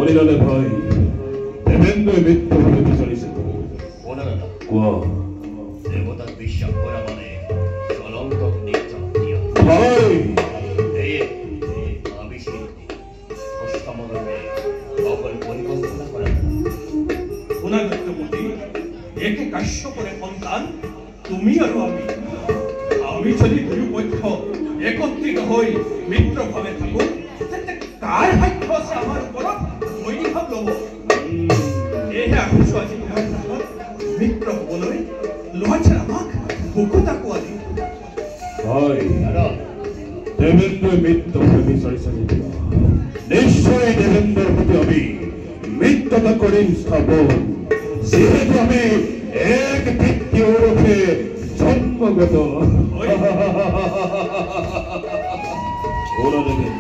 হরিলালে ভাই দেবেন্দ্র মৃত্যু হলে বিচারিছে কোয়া দেবতার বিশ্বাস করা মানে চলন্ত নির্যাতন ভাই আমি শিল্পী অষ্টমদমে সকল পরিকল্পনা করা পুনর্দত্তমতি একে কাশ্যপের সন্তান তুমি আর আমি যদি দুয়োপক্ষ একত্রিত হই মিত্রভাবে থাকো কার ভাগ্য আছে আমার ওপৰত মই ভাব ল'ব এহে আহিছো আজি তোমাৰ কাষত মিত্ৰ হ'বলৈ লহাছে আমাক বুকুতা কোৱালি ভাই দেবেন্দ্র মৃত্যু হলে বিচারিছে নিশ্চয় দেবেন্দ্রের প্রতি আমি মিথ্যতা করিম স্থাপন যেহেতু আমি এক ব্যক্তি ওরফে জন্মগত ওরা দেবেন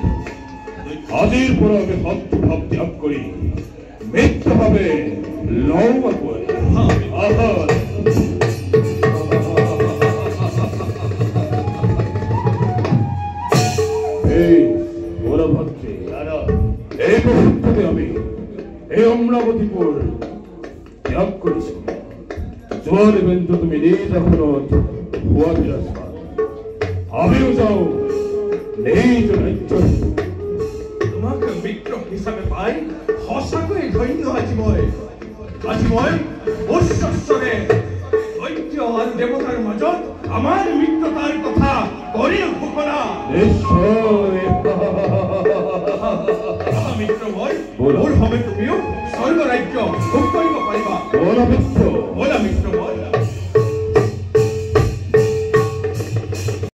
আজির পর আমি সত্য ভাব ত্যাগ করি মিথ্যা ভাবে লওয়া করে এই ওরা ভাবছে এই মুহূর্তে আমি এই অমরাবতীপুর ত্যাগ করেছি জোয়ার বেন্দ্র তুমি নিজ এখনো ভুয়া বিরাজমান আমিও যাও নিজ রাজ্য তোমাক মিত্ৰ হিচাপে পাই সঁচাকৈ ধন্য আজি মই উচ্চস্বৰে দৈত্য আৰু দেৱতাৰ মাজত আমাৰ মিত্ৰতাৰ কথা কৰি ঘোষণা নিশ্চয় মিত্ৰ মই মোৰ ভাৱে তুমিও স্বৰ্গ ৰাজ্য ভোগ কৰিব পাৰিবা মিত্ৰ